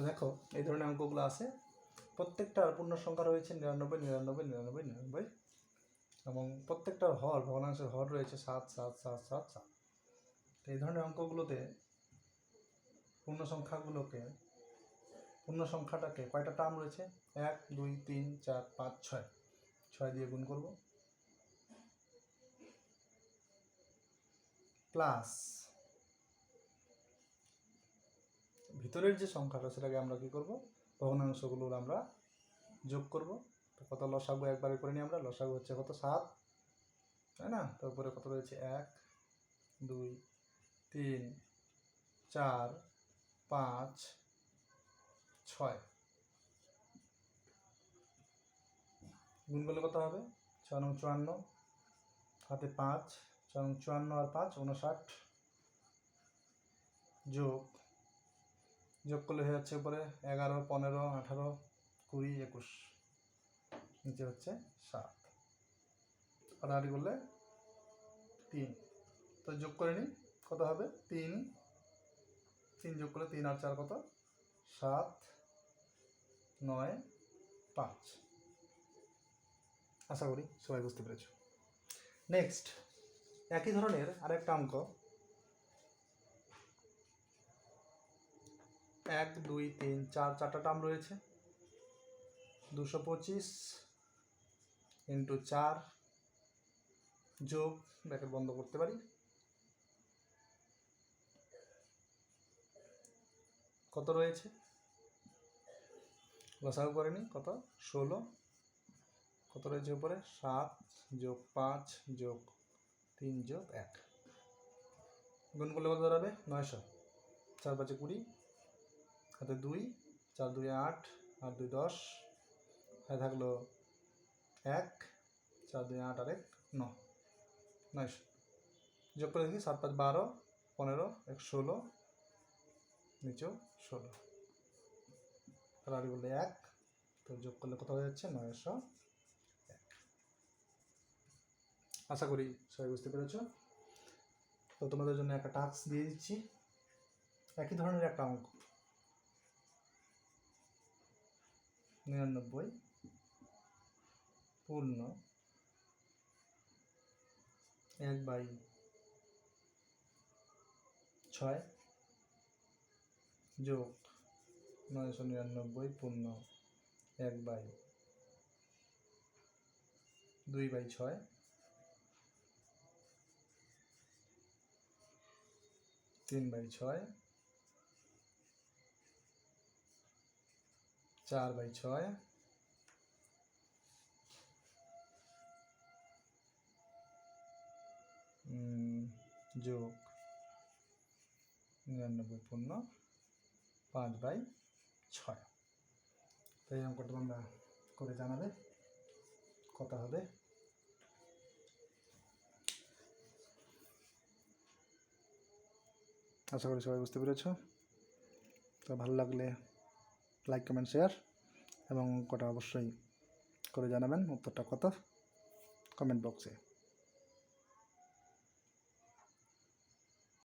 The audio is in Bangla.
তো দেখো এই ধরনের অঙ্কগুলো আছে, প্রত্যেকটার পূর্ণ সংখ্যা রয়েছে 99, 99, 99, 99 এবং প্রত্যেকটার হর, ভগ্নাংশের হর রয়েছে 7, 7, 7, 7, 7। তো এই ধরনের অঙ্কগুলোতে পূর্ণ সংখ্যাটাকে কয়টা টার্ম রয়েছে? 1, 2, 3, 4, 5, 6, 6 দিয়ে গুণ করব, প্লাস ভিতরের যে সংখ্যাটা সেটাকে আমরা কি করব, ভগ্নাংশগুলোর আমরা যোগ করব। তো কত লসাগু একবারে করে নিই আমরা, লসাগু হচ্ছে কত 7, তাই না? তারপরে কত রয়েছে 1, 2, 3, 4, 5, 6 গুণ করলে কত হবে? 6 নং 54, হাতে 5, 6 নং 54 আর 5 59, যোগ করলে হয়ে যাচ্ছে উপরে 11, 15, 18, 20, 21, নিচে হচ্ছে 7, কাটাকাটি করলে 3। তো যোগ করে নিই, কত হবে? 3 যোগ করলে 3 আর 4 কত? 7, 9, 5। আশা করি সবাই বুঝতে পেরেছ। নেক্সট একই ধরনের আরেকটা অঙ্ক, 1, 2, 3, 4, 4টা টার্ম রয়েছে। 225 × 4 যোগ, ব্র্যাকেট বন্ধ করতে পারি, কত রয়েছে? লসাগু করে নিই, কত? 16, কত রয়েছে উপরে? 7 যোগ 5 যোগ 3 যোগ 1, গুণ করলে কত দাঁড়াবে? 900, 4 5 20, হাতে 2, 4 2 8, 8 2 10, হাতে থাকলো 1, 4 2 8 আর 1 9, 900। যোগ করে দেখি, 7 5 12, 15, 1 16, নিচেও 16, কাটাকাটি করলে 1, তো যোগ করলে কত হয়ে যাচ্ছে? 901। আশা করি সবাই বুঝতে পেরেছ। তো তোমাদের জন্য একটা টাস্ক দিয়ে দিচ্ছি, একই ধরনের একটা অঙ্ক, 99 পূর্ণ 1/6 যোগ 999 পূর্ণ 1/2/6 3/6 4/6 যোগ 99 পূর্ণ 5/6। তো এই অঙ্কটা তোমরা করে জানাবে কত হবে। আশা করি সবাই বুঝতে পেরেছ। তো ভালো লাগলে লাইক কমেন্ট শেয়ার এবং অঙ্কটা অবশ্যই করে জানাবেন উত্তরটা কত কমেন্ট বক্সে।